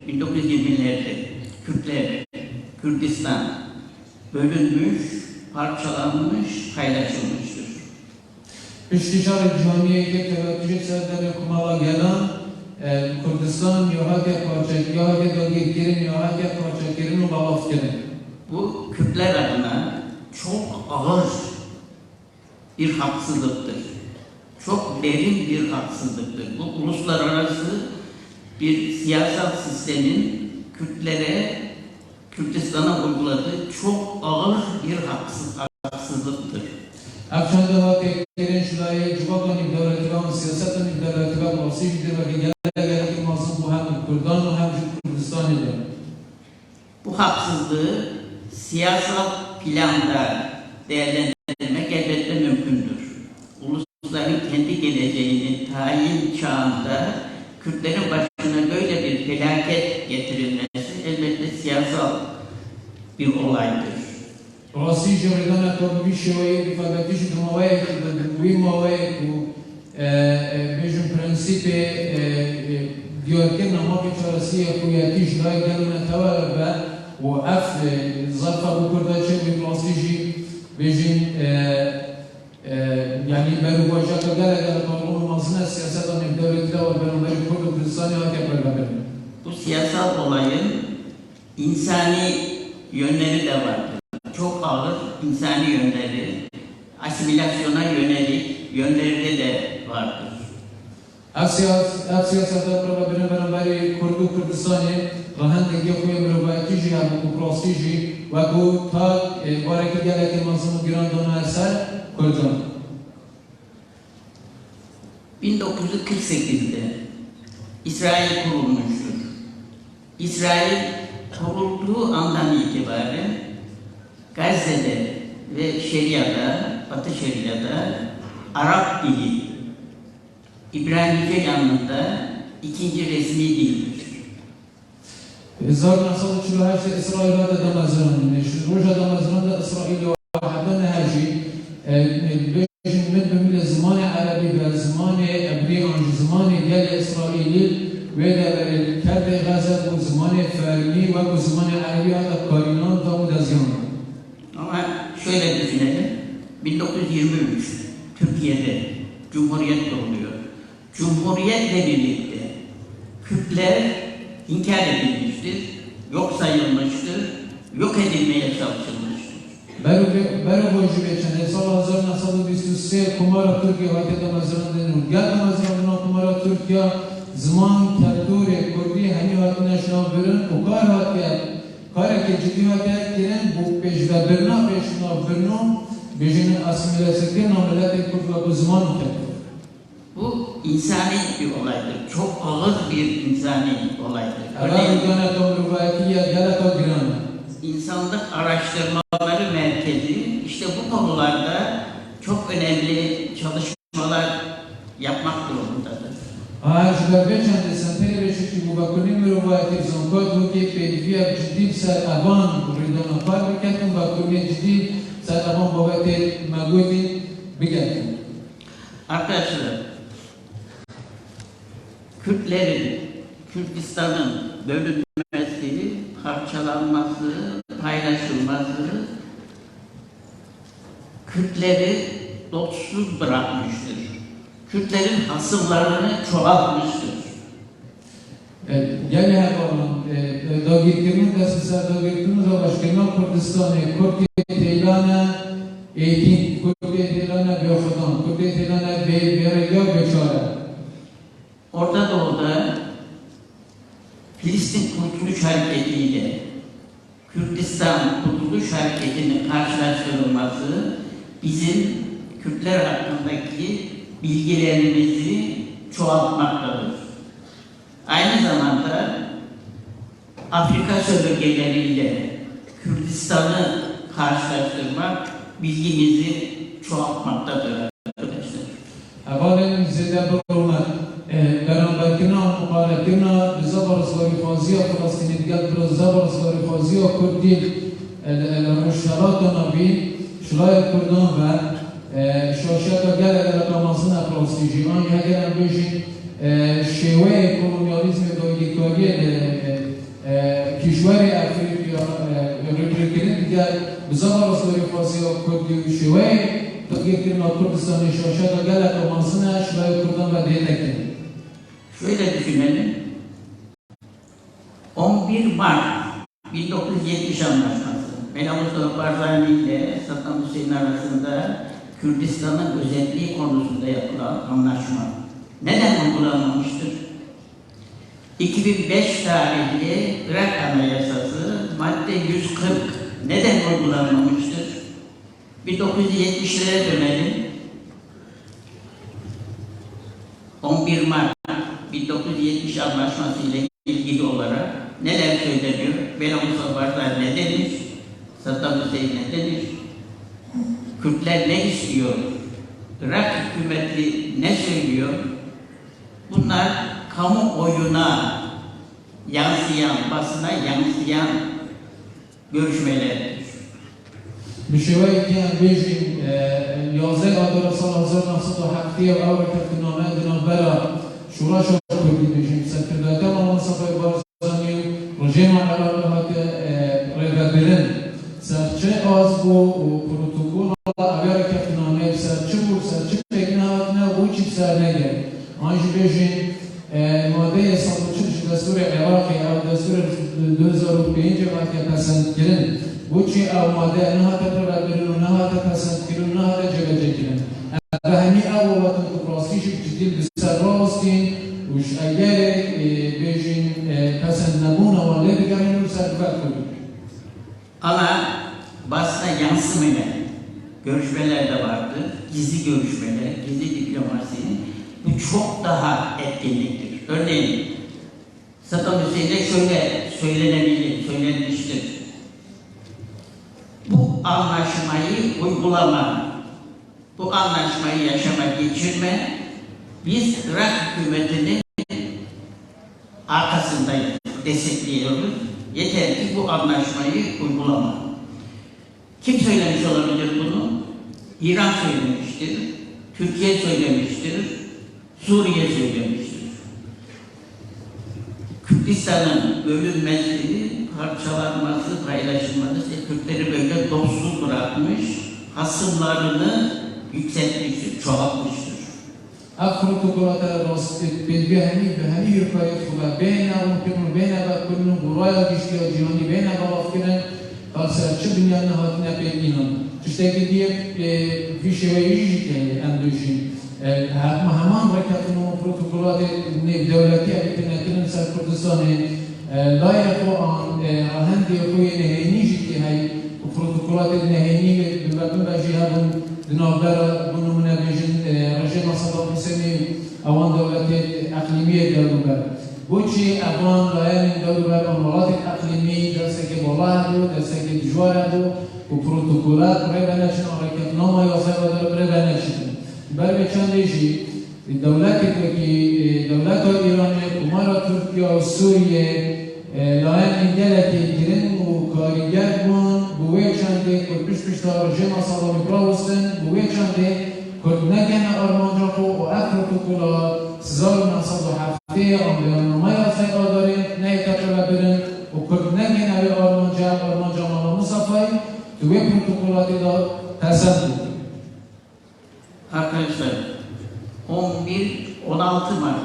1920'lerde Kürtler, Kürdistan bölünmüş, parçalanmış, paylaşılmıştır. پیشکشار جهانیه که توجه سردر کمالا گلان کردستان یا که پارچه یا که داگه گیرین یا که پارچه گیرین و بالاف گیرین. Bu Kürtler adına çok ağır bir haksızlıktır. Çok derin bir haksızlıktır. Bu uluslararası bir siyasal sistemin Kürtlere, Kürdistan'a uyguladığı çok ağır bir haksızlıktır. افشانده ها که گیرین شلایه جوابان دولتگان سیاستان دولتگان واسی جده و که گله که ماسم bu hem Kürdan و hem Kürdistan'ı da. Bu haksızlığı siyasal planda değerlendirmek elbette mümkündür. Ulusların kendi geleceğinin tayin çağında Kürtlerin başına böyle bir felaket getirilmesi elbette siyasal bir olaydır. راستی جریان تابوی شوی بیفادتیش دماغی که دوی ماوی کو بیشتر پرنسیپ دیارکن نما که چارسی کویتیش لای گلمه توار و اف ظرف بکرده چه بی راستی بیشتر یعنی برو واجد گله قانون مازن سیاست آن دولتی و برنامه کرد و کردستانی ها که برگرده. Bu siyasal olayın insani yönleri de vardır. Çok ağır insani yönleri, asimilasyona yönelik yönleri de vardır. Siyasete problem beri Kurdu Kurdistani rahandaki okuyan mürüvvetici hem kuprasici ve bu ta vareki geleki mazlumu giran dona eser Kurdun. 1948'de İsrail kurulmuştur. İsrail kurulduğu andan itibaren Gazze'de ve Şeria'da, Batı Şeria'da Arap dili, İbranice yanında ikinci resmi dildir. 1948 إسرائيل هذا دمزران روجا دمزران ده إسرائيل وحدنا هاجي بيجي من زمان عربي بزمان عبري عن زمان جال إسرائيلي وده كرد غزة وزمان فرمي وزمان عربي هذا قارنان ده مدزيان. Ama şöyle düşünelim, 1923 Türkiye'de Cumhuriyet kuruluyor. Cumhuriyetle birlikte Kürtler inkar edilmiştir, yok sayılmıştır, yok edilmeye çalışılmıştır. برای واجبه چند سال 1923 کمار ترکیه وقتی دمزران دنون گل دمزران دنون کمار ترکیه زمان کلتور کردی همی وقتی نشناف برن و کار وقتی کاری که جدی وقتی کرن بو پیش و برنا پیشناف برنا بیشین asimilasyon namleti kurdu ve bu zaman kıldı. Bu insani bir olaydır, çok ağır bir insani olaydır. İnsanlık Araştırmaları Merkezi işte bu konularda çok önemli çalışmalar yapmak durumundadır. Arkadaşlar, Kürtlerin, Kürtistan'ın bölünmesi, parçalanması, paylaşılması Kürtleri dotsuz bırakmıştır. Kürtlerin hasımlarını çoğaltmıştır. Yani her zaman dağıtırın desisa dağıtırın da başkanı Kürdistan'ı Kürt'e Teylan'a eğitim, Kürt'e Teylan'a beyofudan, Kürt'e Teylan'a beyrega beçara. Orta Doğu'da Filistin Kurtuluş Hareketi ile Kürdistan Kurtuluş Hareketi'nin karşılaştırılması bizim Kürtler hakkındaki bilgilerimizi çoğaltmaktadır. Aynı zamanda Afrika sömürgeleriyle Kürdistan'ı karşılaştırmak bilgimizi çoğaltmaktadır arkadaşlar. Evvelen zede bulunmak, beraberkina, mukarekina, bizabarız varifaziya Filistin'i diğer bizabarız varifaziya Kürdi, el-Rüşşarat-ı Nabi, Şulayet Kürdan ve şaşata gel reklamasına prestijman ya gelen bejin şewe kolonyalizmi doydikleri kişileri Afrika Republika'nın diğer bizabarız varifaziya Kürdi şewe Türkiye'nin Kürdistan'ı şaşata gel reklamasına Şulayet Kürdan ve diğerleri. Şöyle düşünelim. 11 Mart 1970 Anlaşması. Bela Mustafa Barzani ile Saddam Hüseyin arasında Kürdistan'ın özelliği konusunda yapılan anlaşma neden uygulanmamıştır? 2005 tarihli Irak Anayasası madde 140 neden uygulanmamıştır? 1970'lere dönelim. 11 Mart 1970 Anlaşması ile ilgili olarak neler söyleniyor? Bela Mustafa Barzani ne demiş? Saddam Hüseyin ne demiş? Kürtler ne istiyor? Irak hükümeti ne söylüyor? Bunlar kamuoyuna yansıyan, basına yansıyan görüşmelerdir. بشوي كان بيجي يوزع أدرى صلاة زرنا صلاة حقيقية وأول كابتن عمادنا بلا شراشة كردي بيجي سكر دكتور مصطفى بارزاني رجينا على هذا رجالين سرچه آزبو وبروتوكول أول كابتن عماد سرچه بو سرچه تكناتنا وجب سرنجة آنج بيجي ماده صادوچش دستور عراقي أو دستور 2005 وقت پسند کردن وچی او ماده نه تا برای نه تا پسند کردن نه تا جبهه کردن. اهمی او وقت پروسیج جدید بسرراستین وش اگر بیشین پسند نبود و لبگرین رو سرفت کنید. Ama basına yansımayan görüşmeler de vardı. Gizli görüşmeler, gizli diplomasinin bu çok daha etkinliktir. Örneğin Saddam Hüseyin'e şöyle söylenmiştir. Bu anlaşmayı uygulama, bu anlaşmayı yaşama geçirme, biz Irak hükümetinin arkasındayız. destekliyoruz. Yeter ki bu anlaşmayı uygulama. Kim söylemiş olabilir bunu? İran söylemiştir, Türkiye söylemiştir, Suriye söylemiştir. Kürdistan'ın bölünmesi, parçalanması, paylaşılması Kürtleri böyle dostsuz bırakmış, hasımlarını yükseltmiştir, çoğaltmıştır. أفرطقرات راست بالبهني بهني يقايد خدا بين ممكن بين كل غرايا دشتي جهاني بين بافكرن خاصة چه دنیا نهاتنا پیگینن تشتکی دیه في شويجي يعني اندوشين همان ركعتنا بروتوكولات دولتي أبيتنا كلنا سر كردستان لا يقوان هندي يقوي نهينيجي كي هاي بروتوكولات النهيني ببابن بجيهابون دنابرا بنو منابجن رجيم صدام حسيني اوان دولت اقلیمی دولبر بوچی افغان لایان دولبر امارات اقلیمی درسته که بالا هدو درسته که جوار هدو و پروتوکولات برای بنشن حرکت نام یاسه و داره برای بنشن برای چندشی دولت ایران کمارا ترکیه و سوریه لایان انگلتی گرن و کاریگر بون بوی چنده که پیش تا رژیم صدام براوستن بوی چنده کرد نگن آرمانجا خو و اف پروتوکولا 1907 آمریانامه یاسه داره نه تقریبا برن و کرد نگن آرمانجا مالا مصافای توی پروتوکولاتی دا تصدق. Arkadaşlar 16 Mart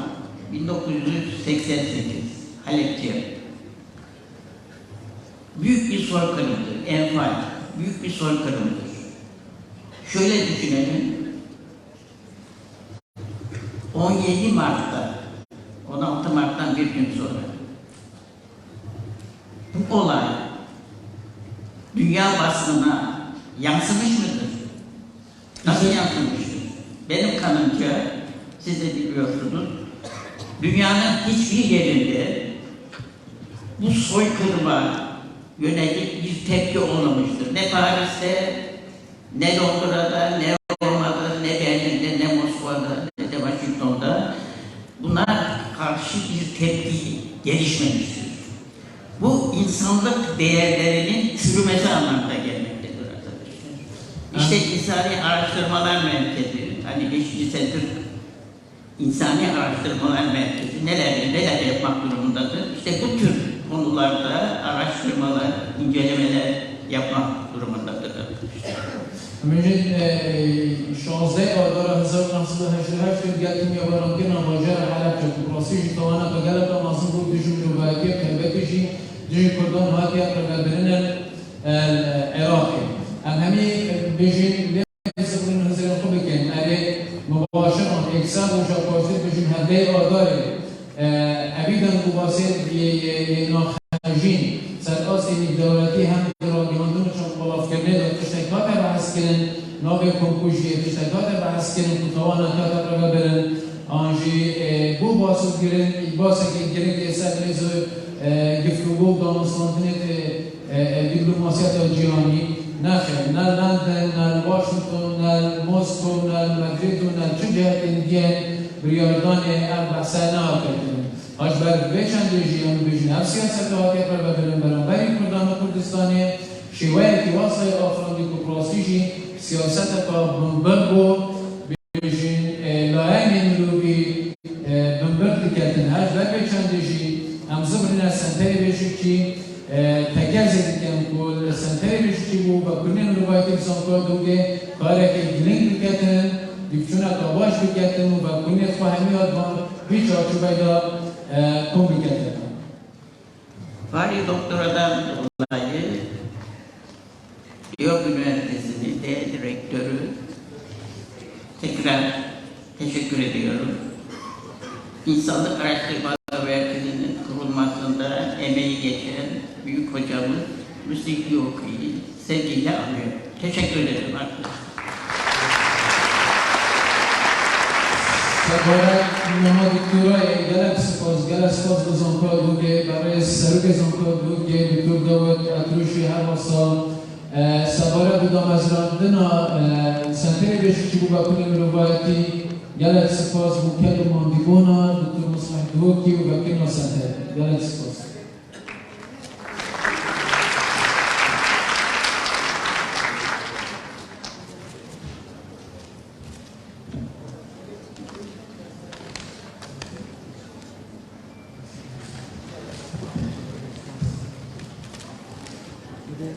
1988 Halep'te büyük bir soykırımdır, enfal, büyük bir soykırımdır. Şöyle düşünelim, 17 Mart'ta, 16 Mart'tan bir gün sonra bu olay dünya basınına yansımış mıdır? Nasıl yansımıştır? Benim kanımca, siz de biliyorsunuz, dünyanın hiçbir yerinde bu soykırıma yönelik bir tepki olmamıştır. Ne Paris'te, ne Londra'da, ne Roma'da, ne Berlin'de, ne Moskova'da, ne de Washington'da buna karşı bir tepki gelişmemiştir. Bu insanlık değerlerinin çürümesi anlamına gelmektedir arkadaşlar. İşte İnsani Araştırmalar Merkezi, hani 5. Center İnsani Araştırmalar Merkezi neler yapmak durumundadır? İşte bu tür konularda araştırmalar, incelemeler yapmak durumundadır. می‌بینید 16 آذر 1988 گلتیم یا برانکن آواجر حلب چه پروسیج توانا بگلت آمازن بود دیجون جوابی کلبتیشی دیجی کردان هاتی اقربابرین العراقی. همه بیشین لیسبون هزار خوب کن. علی مباشران اکسان و جاپارسی بیشین هده آذر ابیدن مباسط ناخجین سرقاسی دولتی هم درامیاندون چون خلاف کرده تشتکات بحث کردن ناوی کنکوشی تشتکات بحث کردن کتوانا کاتر را برن آنجی بو باسط گرن باسط گرن که سرلیز گفتگو دانستاندنیت دیپلماسیات جهانی نخیر نه لندن نه واشنگتن نه مسکو نه مدرید نه چه جهت دیگه بریاردان بحثه نکردن آج بر ویچند جیان بیشتر هم سیاست هایی پر ببرن برانبری کردان و کردستانی شیوهی که واسه آفراندی کپراسیجی سیاست تا بمبرگو بیشین لاین ملوی بمبرگ کردن آج بر ویچند جی هم زبرن سنتری بیشی کی تجهیز دیدن کل سنتری بیشی کی بو با کنین روایتی سانکار دوگه کاری که گلینگ کردن دیپچونا کاواش بکردن و با کنین فهمی آدم بیچ آچوبایدا komplikated. Fahri Doktora'dan dolayı New York Üniversitesi'nin değerli direktörü tekrar teşekkür ediyorum. İnsanlık Araştırmaları Merkezi'nin kurulmasında emeği geçen büyük hocamız Müslik Yoku'yu sevgiyle anıyorum. Teşekkür ederim arkadaşlar. باید نما دکترای گلس سپاس به زنکا دوگه برای سروک زنکا دوگه دکتر داود اتروشی هر واسا سواره بودم از راندنا سنتری بشی چی با کنی مروایتی گلس سپاس بکل ماندیبونا دکتر مصمح دوگی و بکنی سنتری گلس سپاس ده